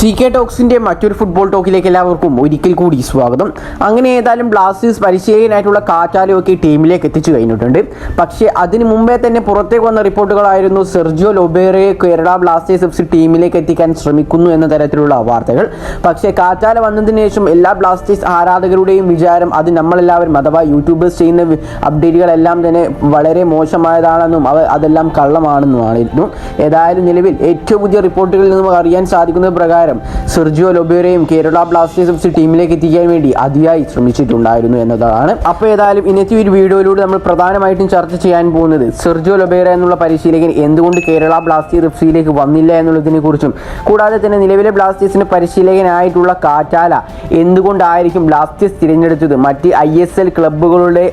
CK ടോക്സിന്റെ മറ്റൊരു football ടോക്കിലേക്ക് എല്ലാവർക്കും ഒരിക്കൽ കൂടി സ്വാഗതം. അങ്ങനെ ഏതായാലും ബ്ലാസ്റ്റേഴ്സ് പരിശീലകനായിട്ടുള്ള കാറ്റാലയൊക്കെ ടീമിലേക്ക് എത്തിച്ചു കഴിഞ്ഞിട്ടുണ്ട്. പക്ഷേ അതിന് മുമ്പേ തന്നെ പുറത്തേക്ക് വന്ന റിപ്പോർട്ടുകളായിരുന്നു സെർജിയോ ലൊബേറയെ കേരള ബ്ലാസ്റ്റേഴ്സ് FC ടീമിലേക്ക് എത്തിക്കാൻ ശ്രമിക്കുന്നു എന്ന തരത്തിലുള്ള വാർത്തകൾ. പക്ഷേ കാറ്റാല വന്നതിന് ശേഷം എല്ലാ ബ്ലാസ്റ്റേഴ്സ് ആരാധകരുടെയും വിചാരം അത് നമ്മളെല്ലാവരും അഥവാ യൂട്യൂബേഴ്സ് ചെയ്യുന്ന അപ്ഡേറ്റുകളെല്ലാം തന്നെ വളരെ മോശമായതാണെന്നും അതെല്ലാം കള്ളമാണെന്നുമായിരുന്നു. ഏതായാലും നിലവിൽ ഏറ്റവും പുതിയ റിപ്പോർട്ടുകളിൽ നിന്നും അറിയാൻ സാധിക്കുന്നത് പ്രകാരം സെർജിയോ ലൊബേറയും കേരള ബ്ലാസ്റ്റേഴ്സ് FC ടീമിലേക്ക് എത്തിക്കാൻ വേണ്ടി അതിയായി ശ്രമിച്ചിട്ടുണ്ടായിരുന്നു എന്നതാണ്. അപ്പോൾ ഏതായാലും ഇന്നത്തെ ഒരു വീഡിയോയിലൂടെ നമ്മൾ പ്രധാനമായിട്ടും ചർച്ച ചെയ്യാൻ പോകുന്നത് സെർജിയോ ലൊബേറ എന്നുള്ള പരിശീലകൻ എന്തുകൊണ്ട് കേരള ബ്ലാസ്റ്റേഴ്സ് FCയിലേക്ക് വന്നില്ല എന്നുള്ളതിനെ കുറിച്ചും, കൂടാതെ തന്നെ നിലവിലെ ബ്ലാസ്റ്റേഴ്സിന്റെ പരിശീലകനായിട്ടുള്ള കാറ്റാല എന്തുകൊണ്ടായിരിക്കും ബ്ലാസ്റ്റേഴ്സ് തിരഞ്ഞെടുത്തത്, മറ്റ് ISL ക്ലബ്ബുകളുടെ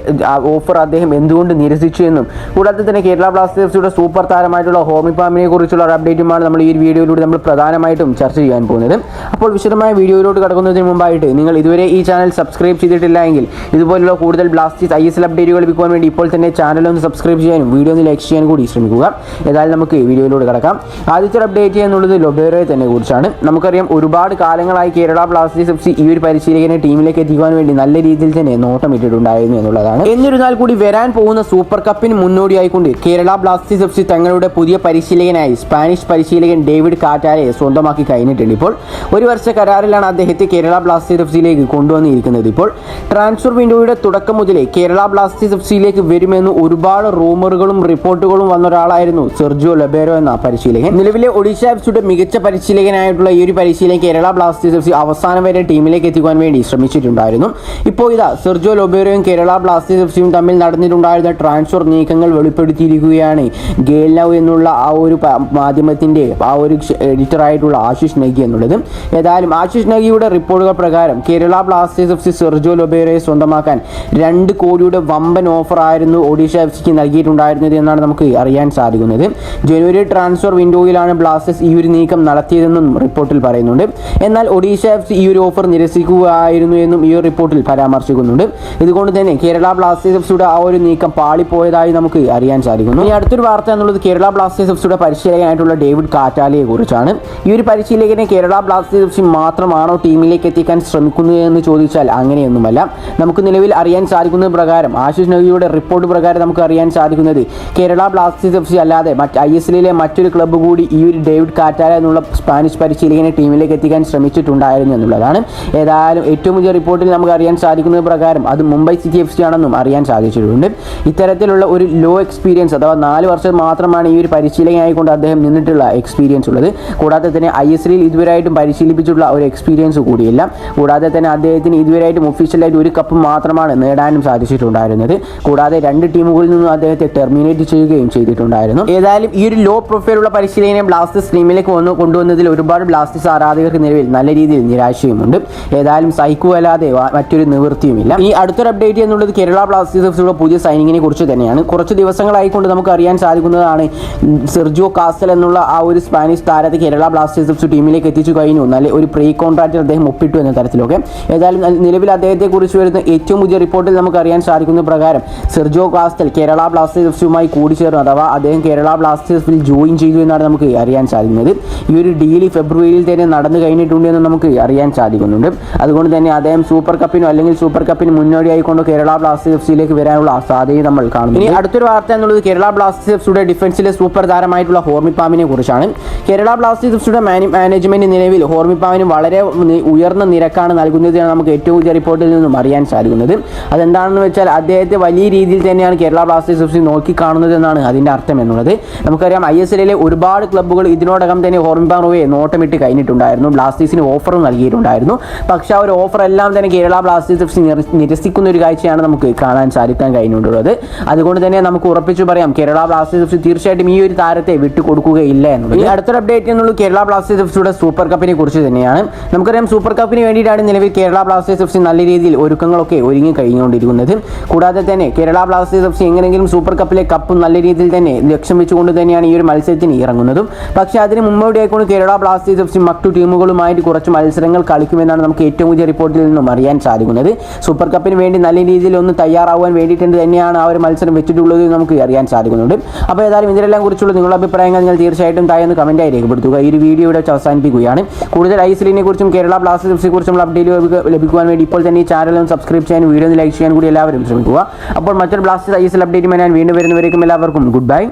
ഓഫർ അദ്ദേഹം എന്തുകൊണ്ട് നിരസിച്ചു എന്നും, കൂടാതെ തന്നെ കേരള ബ്ലാസ്റ്റേഴ്സിയുടെ സൂപ്പർ താരമായിട്ടുള്ള ഹോമി പാമിനെ കുറിച്ചുള്ള ഒരു അപ്ഡേറ്റുമാണ് നമ്മൾ ഈ ഒരു വീഡിയോയിലൂടെ നമ്മൾ പ്രധാനമായിട്ടും ചർച്ച ചെയ്യാൻ പോകുന്നത്. അപ്പോൾ വിശദമായ വീഡിയോയിലോട്ട് കടക്കുന്നതിന് മുമ്പായിട്ട് നിങ്ങൾ ഇതുവരെ ഈ ചാനൽ സബ്സ്ക്രൈബ് ചെയ്തിട്ടില്ല എങ്കിൽ ഇതുപോലുള്ള കൂടുതൽ ബ്ലാസ്റ്റേഴ്സ് ISL അപ്ഡേറ്റുകൾ ലഭിക്കുവാൻ വേണ്ടി ഇപ്പോൾ തന്നെ ചാനൽ ഒന്ന് സബ്സ്ക്രൈബ് ചെയ്യാനും വീഡിയോ ഒന്ന് ലൈക്ക് ചെയ്യാൻ കൂടി ശ്രമിക്കുക. ഏതായാലും നമുക്ക് വീഡിയോയിലൂടെ കടക്കാം. ആദ്യത്തെ അപ്ഡേറ്റ് എന്നുള്ളത് ലൊബേറയെ തന്നെ കുറിച്ചാണ്. നമുക്കറിയാം ഒരുപാട് കാലങ്ങളായി കേരള ബ്ലാസ്റ്റേഴ്സ് FC ഈ ഒരു പരിശീലകനെ ടീമിലേക്ക് എത്തിക്കുവാൻ വേണ്ടി നല്ല രീതിയിൽ തന്നെ നോട്ടമിട്ടിട്ടുണ്ടായിരുന്നു എന്നുള്ളതാണ്. എന്നിരുന്നാൽ കൂടി വരാൻ പോകുന്ന സൂപ്പർ കപ്പിന് മുന്നോടിയായിക്കൊണ്ട് കേരള ബ്ലാസ്റ്റേഴ്സ് FC തങ്ങളുടെ പുതിയ പരിശീലകനായി സ്പാനിഷ് പരിശീലകൻ ഡേവിഡ് കാറ്റാലയെ സ്വന്തമാക്കി കഴിഞ്ഞിട്ടുണ്ട്. ഇപ്പോൾ ഒരു വർഷ കരാറിലാണ് അദ്ദേഹത്തെ കേരള ബ്ലാസ്റ്റേഴ്സ് FCയിലേക്ക് കൊണ്ടുവന്നിരിക്കുന്നത്. ഇപ്പോൾ ട്രാൻസ്ഫർ വിൻഡോയുടെ തുടക്കം മുതലേ കേരള ബ്ലാസ്റ്റേഴ്സ് FCയിലേക്ക് വരുമെന്ന് ഒരുപാട് റൂമറുകളും റിപ്പോർട്ടുകളും വന്ന ഒരാളായിരുന്നു സെർജിയോ ലൊബേറോ എന്ന പരിശീലകൻ. നിലവിലെ ഒഡീഷ FCയുടെ മികച്ച പരിശീലകനായിട്ടുള്ള ഈ ഒരു പരിശീലകൻ കേരള ബ്ലാസ്റ്റേഴ്സ് FC അവസാനം വരെ ടീമിലേക്ക് എത്തിക്കുവാൻ വേണ്ടി ശ്രമിച്ചിട്ടുണ്ടായിരുന്നു. ഇപ്പോൾ ഇതാ സെർജിയോ ലൊബേറോയും കേരള ബ്ലാസ്റ്റേഴ്സ് FCയും തമ്മിൽ നടന്നിട്ടുണ്ടായിരുന്ന ട്രാൻസ്ഫർ നീക്കങ്ങൾ വെളിപ്പെടുത്തിയിരിക്കുകയാണ് ഗെയിൽ നൗ എന്നുള്ള ആ ഒരു മാധ്യമത്തിന്റെ ആ ഒരു എഡിറ്ററായിട്ടുള്ള ആശിഷ് നഗി എന്നുള്ളത്. ഏതായാലും ആശിഷ് നഗിയുടെ റിപ്പോർട്ടുകൾ പ്രകാരം കേരള ബ്ലാസ്റ്റേഴ്സ് FC സെർജിയോ ലൊബേറയെ സ്വന്തമാക്കാൻ 2 കോടിയുടെ വമ്പൻ ഓഫർ ആയിരുന്നു ഒഡീഷ FCക്ക് നൽകിയിട്ടുണ്ടായിരുന്നത് എന്നാണ് നമുക്ക് അറിയാൻ സാധിക്കുന്നത്. ജനുവരി ട്രാൻസ്ഫർ വിൻഡോയിലാണ് ബ്ലാസ്റ്റേഴ്സ് ഈ ഒരു നീക്കം നടത്തിയതെന്നും റിപ്പോർട്ടിൽ പറയുന്നുണ്ട്. എന്നാൽ ഒഡീഷ FC ഈ ഒരു ഓഫർ നിരസിക്കുകയായിരുന്നു എന്നും ഈ ഒരു റിപ്പോർട്ടിൽ പരാമർശിക്കുന്നുണ്ട്. ഇതുകൊണ്ട് തന്നെ കേരള ബ്ലാസ്റ്റേഴ്സ് FCയുടെ ആ ഒരു നീക്കം പാളിപ്പോയതായി നമുക്ക് അറിയാൻ സാധിക്കുന്നു. ഇനി അടുത്തൊരു വാർത്ത എന്നുള്ളത് കേരള ബ്ലാസ്റ്റേഴ്സ് FCയുടെ പരിശീലകനായിട്ടുള്ള ഡേവിഡ് കാറ്റാലയെ കുറിച്ചാണ്. ഈ ഒരു പരിശീലകനെ കേരള ബ്ലാസ്റ്റേഴ്സ് FC മാത്രമാണോ ടീമിലേക്ക് എത്തിക്കാൻ ശ്രമിക്കുന്നത് എന്ന് ചോദിച്ചാൽ അങ്ങനെയൊന്നുമല്ല. നമുക്ക് നിലവിൽ അറിയാൻ സാധിക്കുന്നത് പ്രകാരം ആശിഷ് നഗിയുടെ റിപ്പോർട്ട് പ്രകാരം നമുക്ക് അറിയാൻ സാധിക്കുന്നത് കേരള ബ്ലാസ്റ്റേഴ്സ് FC അല്ലാതെ ISLയിലെ മറ്റൊരു ക്ലബ്ബ് കൂടി ഈ ഒരു ഡേവിഡ് കാറ്റാല എന്നുള്ള സ്പാനിഷ് പരിശീലകനെ ടീമിലേക്ക് എത്തിക്കാൻ ശ്രമിച്ചിട്ടുണ്ടായിരുന്നു എന്നുള്ളതാണ്. ഏതായാലും ഏറ്റവും പുതിയ റിപ്പോർട്ടിൽ നമുക്ക് അറിയാൻ സാധിക്കുന്നത് പ്രകാരം അത് മുംബൈ സിറ്റി FC ആണെന്നും അറിയാൻ സാധിച്ചിട്ടുണ്ട്. ഇത്തരത്തിലുള്ള ഒരു ലോ എക്സ്പീരിയൻസ് അഥവാ 4 വർഷം മാത്രമാണ് ഈ ഒരു പരിശീലകനായിക്കൊണ്ട് അദ്ദേഹം നിന്നിട്ടുള്ള എക്സ്പീരിയൻസ് ഉള്ളത്. കൂടാതെ തന്നെ ISLയിൽ ഇതുവരെയായിട്ടും പരിശീലിപ്പിച്ചിട്ടുള്ള ഒരു എക്സ്പീരിയൻസ് കൂടിയില്ല. കൂടാതെ തന്നെ അദ്ദേഹത്തിന് ഇതുവരെയായിട്ടും ഒഫീഷ്യലായിട്ട് ഒരു കപ്പ് മാത്രമാണ് നേടാനും സാധിച്ചിട്ടുണ്ടായിരുന്നത്. കൂടാതെ 2 ടീമുകളിൽ നിന്നും അദ്ദേഹത്തെ ടെർമിനേറ്റ് ചെയ്യുകയും ചെയ്തിട്ടുണ്ടായിരുന്നു. ഏതായാലും ഈ ഒരു ലോ പ്രൊഫൈലുള്ള പരിശീലകനെ ബ്ലാസ്റ്റേഴ്സ് ടീമിലേക്ക് കൊണ്ടുവന്നതിൽ ഒരുപാട് ബ്ലാസ്റ്റേഴ്സ് ആരാധകർക്ക് നിലവിൽ നല്ല രീതിയിൽ നിരാശയുമുണ്ട്. ഏതായാലും സഹിക്കുകയല്ലാതെ മറ്റൊരു നിവൃത്തിയുമില്ല. ഈ അടുത്തൊരു അപ്ഡേറ്റ് എന്നുള്ളത് കേരള ബ്ലാസ്റ്റേഴ്സ് FCയുടെ പുതിയ സൈനിങ്ങിനെ കുറിച്ച് തന്നെയാണ്. കുറച്ച് ദിവസങ്ങളായിക്കൊണ്ട് നമുക്ക് അറിയാൻ സാധിക്കുന്നതാണ് സെർജിയോ കാസ്റ്റൽ എന്നുള്ള ആ ഒരു സ്പാനിഷ് താരത്തെ കേരള ബ്ലാസ്റ്റേഴ്സ് FC ടീമിലേക്ക് എത്തിച്ചു കഴിഞ്ഞു. നല്ല ഒരു പ്രീ കോൺട്രാക്റ്റിൽ അദ്ദേഹം ഒപ്പിട്ടു എന്ന തരത്തിലൊക്കെ. ഏതായാലും നിലവിൽ അദ്ദേഹത്തെ കുറിച്ച് വരുന്ന ഏറ്റവും പുതിയ റിപ്പോർട്ടിൽ നമുക്ക് അറിയാൻ സാധിക്കുന്ന പ്രകാരം സെർജിയോ കാസ്റ്റൽ കേരള ബ്ലാസ്റ്റേഴ്സ് FCയുമായി കൂടിച്ചേർന്നു അഥവാ അദ്ദേഹം കേരള ബ്ലാസ്റ്റേഴ്സിൽ ജോയിൻ ചെയ്തു എന്നാണ് നമുക്ക് അറിയാൻ സാധിക്കുന്നത്. ഈ ഒരു ഡീൽ ഫെബ്രുവരിയിൽ തന്നെ നടന്നു കഴിഞ്ഞിട്ടുണ്ട് എന്ന് നമുക്ക് അറിയാൻ സാധിക്കുന്നുണ്ട്. അതുകൊണ്ട് തന്നെ അദ്ദേഹം സൂപ്പർ കപ്പിനോ അല്ലെങ്കിൽ സൂപ്പർ കപ്പിന് മുന്നോടിയായിക്കൊണ്ട് കേരള ബ്ലാസ്റ്റേഴ്സ് FCയിലേക്ക് വരാനുള്ള സാധ്യത നമ്മൾ കാണുന്നു. ഇനി അടുത്തൊരു വാർത്ത എന്നുള്ളത് കേരള ബ്ലാസ്റ്റേഴ്സ് FCയുടെ ഡിഫൻസിലെ സൂപ്പർ താരമായിട്ടുള്ള ഹോർമി പാമിനെ കുറിച്ചാണ്. കേരള ബ്ലാസ്റ്റേഴ്സ് FCയുടെ മാനേജ്മെന്റ് നിലവിൽ ഹോർമി പാമിന് വളരെ ഉയർന്ന നിരക്കാണ് നൽകുന്നതെന്ന് നമുക്ക് ഏറ്റവും പുതിയ റിപ്പോർട്ടിൽ നിന്നും അറിയാൻ സാധിക്കുന്നത്. അതെന്താണെന്ന് വെച്ചാൽ അദ്ദേഹത്തെ വലിയ രീതിയിൽ തന്നെയാണ് കേരള ബ്ലാസ്റ്റേഴ്സ് FC നോക്കിക്കാണുന്നത് എന്നാണ് അതിൻ്റെ അർത്ഥം എന്നുള്ളത്. നമുക്കറിയാം ISLയിലെ ഒരുപാട് ക്ലബ്ബുകൾ ഇതിനോടകം തന്നെ ഹോർമി പാമിനെ നോട്ടമിട്ട് കഴിഞ്ഞിട്ടുണ്ടായിരുന്നു. ബ്ലാസ്റ്റേഴ്സിന് ഓഫറും നൽകിയിട്ടുണ്ടായിരുന്നു. പക്ഷേ ആ ഒരു ഓഫർ എല്ലാം തന്നെ കേരള ബ്ലാസ്റ്റേഴ്സ് FC നിരസിക്കുന്ന ഒരു കാഴ്ചയാണ് നമുക്ക് കാണാൻ സാധിക്കാൻ കഴിഞ്ഞിട്ടുള്ളത്. അതുകൊണ്ട് തന്നെ നമുക്ക് ഉറപ്പിച്ചു പറയാം കേരള ബ്ലാസ്റ്റേഴ്സ് FC തീർച്ചയായിട്ടും ഈ ഒരു താരത്തെ വിട്ടുകൊടുക്കുകയില്ല എന്നുള്ളത്. അടുത്തൊരു അപ്ഡേറ്റ് എന്നുള്ളത് കേരള ബ്ലാസ്റ്റേഴ്സ് FCയുടെ സൂപ്പർ കപ്പിനെ കുറിച്ച് തന്നെയാണ്. നമുക്കറിയാം സൂപ്പർ കപ്പിന് വേണ്ടിയിട്ടാണ് നിലവിൽ കേരള ബ്ലാസ്റ്റേഴ്സ് FC നല്ല രീതിയിൽ ഒരുക്കങ്ങളൊക്കെ ഒരുങ്ങി കഴിഞ്ഞുകൊണ്ടിരിക്കുന്നത്. കൂടാതെ തന്നെ കേരള ബ്ലാസ്റ്റേഴ്സ് FC എങ്ങനെയെങ്കിലും സൂപ്പർ കപ്പിലെ കപ്പ് നല്ല രീതിയിൽ തന്നെ ലക്ഷ്യം വെച്ചുകൊണ്ട് തന്നെയാണ് ഈ ഒരു മത്സരത്തിന് ഇറങ്ങുന്നതും. പക്ഷേ അതിന് മുന്നോടിയായിക്കൊണ്ട് കേരള ബ്ലാസ്റ്റേഴ്സ് FC മറ്റു ടീമുകളുമായിട്ട് കുറച്ച് മത്സരങ്ങൾ കളിക്കുമെന്നാണ് നമുക്ക് ഏറ്റവും പുതിയ റിപ്പോർട്ടിൽ നിന്നും അറിയാൻ സാധിക്കുന്നത്. സൂപ്പർ കപ്പിന് വേണ്ടി നല്ല രീതിയിൽ ഒന്ന് തയ്യാറാവാൻ വേണ്ടിയിട്ട് തന്നെയാണ് ആ ഒരു മത്സരം വെച്ചിട്ടുള്ളത് നമുക്ക് അറിയാൻ സാധിക്കുന്നുണ്ട്. അപ്പോൾ ഏതായാലും ഇതിനെല്ലാം കുറിച്ചുള്ള നിങ്ങളുടെ അഭിപ്രായങ്ങൾ നിങ്ങൾ തീർച്ചയായിട്ടും താഴെ ഒന്ന് കമൻറ്റായി രേഖപ്പെടുത്തുക. ഈ ഒരു വീഡിയോ ഇവിടെ അവസാനിപ്പിക്കുക. എത്തിയിരിക്കുകയാണ്. കൂടുതൽ ഐഎസ്എല്ലിനെ കുറിച്ചും കേരള ബ്ലാസ്റ്റേഴ്സിനെ കുറിച്ചുള്ള അപ്ഡേറ്റ് ലഭിക്കുവാൻ വേണ്ടി ഇപ്പോൾ തന്നെ ഈ ചാനൽ ഒന്ന് സബ്സ്ക്രൈബ് ചെയ്യാൻ, വീഡിയോ ഒന്ന് ലൈക്ക് ചെയ്യാൻ കൂടി എല്ലാവരും ശ്രമിക്കുക. അപ്പോൾ മറ്റൊരു ബ്ലാസ്റ്റേഴ്സ് ഐഎസ്എൽ അപ്ഡേറ്റുമായി ഞാൻ വീണ്ടും വരുന്നവരേക്കും എല്ലാവർക്കും ഗുഡ് ബൈ.